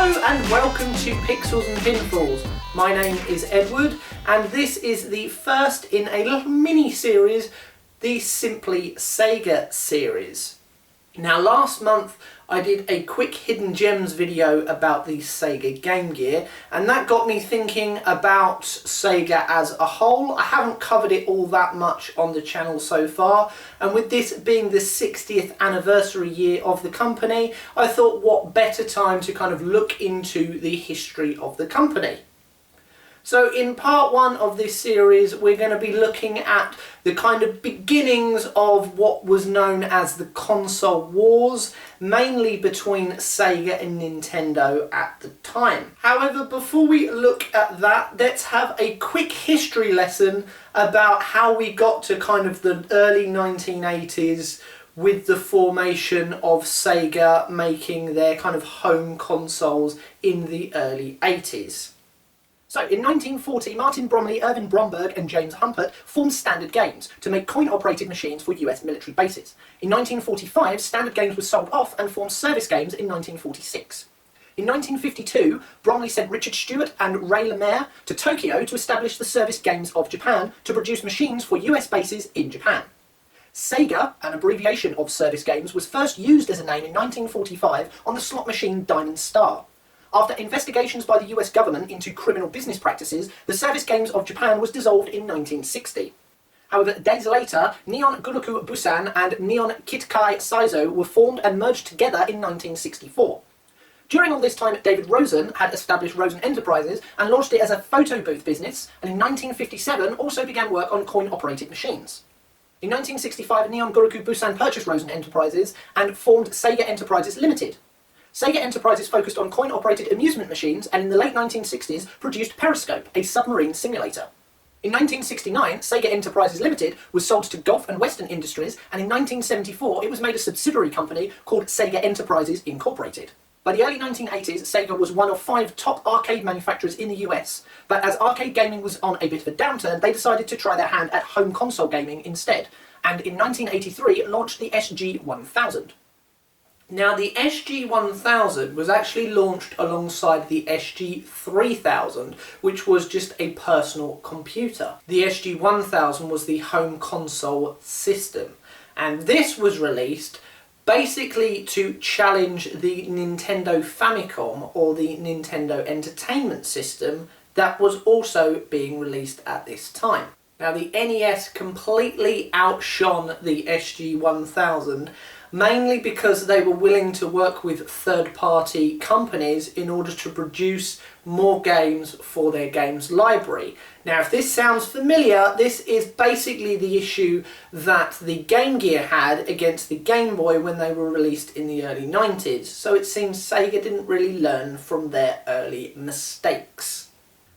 Hello and welcome to Pixels and Pinfalls. My name is Edward and this is the first in a little mini-series, the Simply Sega series. Now last month I did a quick hidden gems video about the Sega Game Gear and that got me thinking about Sega as a whole. I haven't covered it all that much on the channel so far, and with this being the 60th anniversary year of the company, I thought what better time to kind of look into the history of the company. So in part one of this series we're going to be looking at the kind of beginnings of what was known as the console wars, mainly between Sega and Nintendo at the time. However, before we look at that, let's have a quick history lesson about how we got to kind of the early 1980s with the formation of Sega making their kind of home consoles in the early 80s. So, in 1940, Martin Bromley, Irvin Bromberg and James Humpert formed Standard Games to make coin-operated machines for US military bases. In 1945, Standard Games was sold off and formed Service Games in 1946. In 1952, Bromley sent Richard Stewart and Ray Lemaire to Tokyo to establish the Service Games of Japan to produce machines for US bases in Japan. SEGA, an abbreviation of Service Games, was first used as a name in 1945 on the slot machine Diamond Star. After investigations by the US government into criminal business practices, the Service Games of Japan was dissolved in 1960. However, days later, Neon Guroku Busan and Neon Kitkai Saizo were formed and merged together in 1964. During all this time, David Rosen had established Rosen Enterprises and launched it as a photo booth business, and in 1957 also began work on coin-operated machines. In 1965, Neon Guroku Busan purchased Rosen Enterprises and formed Sega Enterprises Limited. Sega Enterprises focused on coin-operated amusement machines and in the late 1960s produced Periscope, a submarine simulator. In 1969, Sega Enterprises Limited was sold to Gulf and Western Industries, and in 1974 it was made a subsidiary company called Sega Enterprises Incorporated. By the early 1980s, Sega was one of 5 top arcade manufacturers in the US, but as arcade gaming was on a bit of a downturn, they decided to try their hand at home console gaming instead, and in 1983 launched the SG-1000. Now the SG-1000 was actually launched alongside the SG-3000, which was just a personal computer. The SG-1000 was the home console system, and this was released basically to challenge the Nintendo Famicom, or the Nintendo Entertainment System, that was also being released at this time. Now the NES completely outshone the SG-1000, mainly because they were willing to work with third-party companies in order to produce more games for their games library. Now, if this sounds familiar, this is basically the issue that the Game Gear had against the Game Boy when they were released in the early 90s, so it seems Sega didn't really learn from their early mistakes.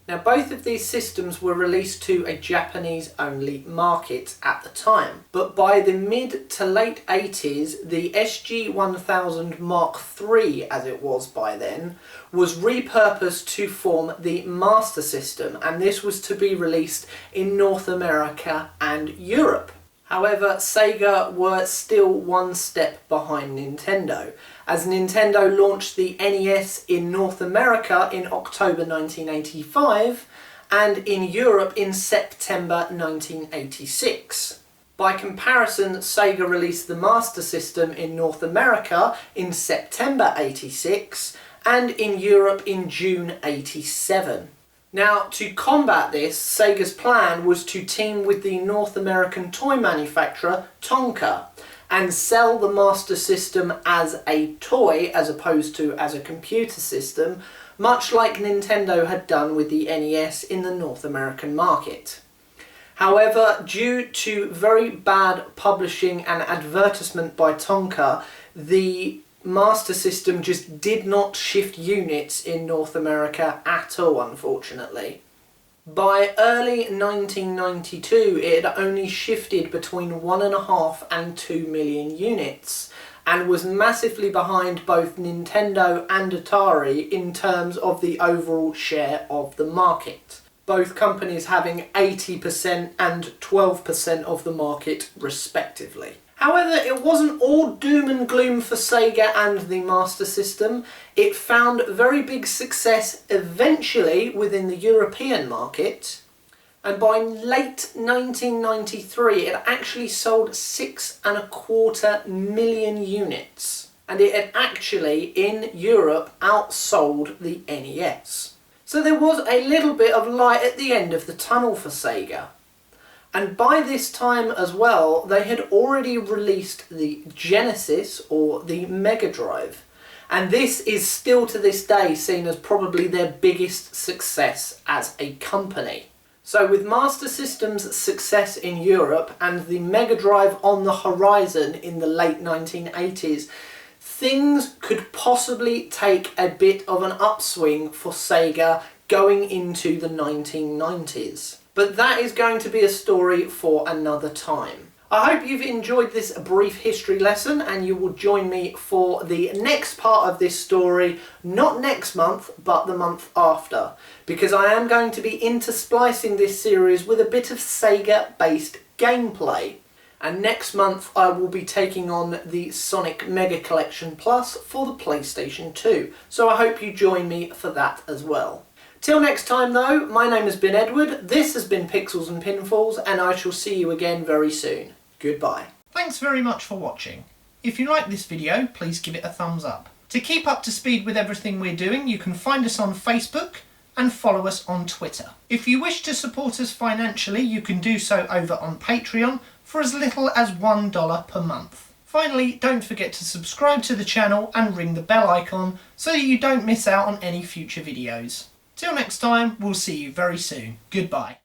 Now, both of these systems were released to a Japanese-only market at the time, but by the mid to late 80s, the SG-1000 Mark III, as it was by then, was repurposed to form the Master System, and this was to be released in North America and Europe. However, Sega were still one step behind Nintendo, as Nintendo launched the NES in North America in October 1985 and in Europe in September 1986. By comparison, Sega released the Master System in North America in September 86 and in Europe in June 87. Now, to combat this, Sega's plan was to team with the North American toy manufacturer Tonka and sell the Master System as a toy as opposed to as a computer system, much like Nintendo had done with the NES in the North American market. However, due to very bad publishing and advertisement by Tonka, the Master System just did not shift units in North America at all, unfortunately. By early 1992, it had only shifted between 1.5 and 2 million units, and was massively behind both Nintendo and Atari in terms of the overall share of the market, both companies having 80% and 12% of the market respectively. However, it wasn't all doom and gloom for Sega and the Master System. It found very big success eventually within the European market, and by late 1993 it actually sold 6.25 million units, and it had actually in Europe outsold the NES. So there was a little bit of light at the end of the tunnel for Sega. And by this time as well, they had already released the Genesis, or the Mega Drive. And this is still to this day seen as probably their biggest success as a company. So with Master System's success in Europe and the Mega Drive on the horizon in the late 1980s, things could possibly take a bit of an upswing for Sega going into the 1990s. But that is going to be a story for another time. I hope you've enjoyed this brief history lesson and you will join me for the next part of this story, not next month, but the month after, because I am going to be intersplicing this series with a bit of Sega-based gameplay. And next month I will be taking on the Sonic Mega Collection Plus for the PlayStation 2, so I hope you join me for that as well. Till next time though, my name has been Edward, this has been Pixels and Pinfalls, and I shall see you again very soon. Goodbye. Thanks very much for watching. If you like this video, please give it a thumbs up. To keep up to speed with everything we're doing, you can find us on Facebook and follow us on Twitter. If you wish to support us financially, you can do so over on Patreon for as little as $1 per month. Finally, don't forget to subscribe to the channel and ring the bell icon so that you don't miss out on any future videos. Till next time, we'll see you very soon. Goodbye.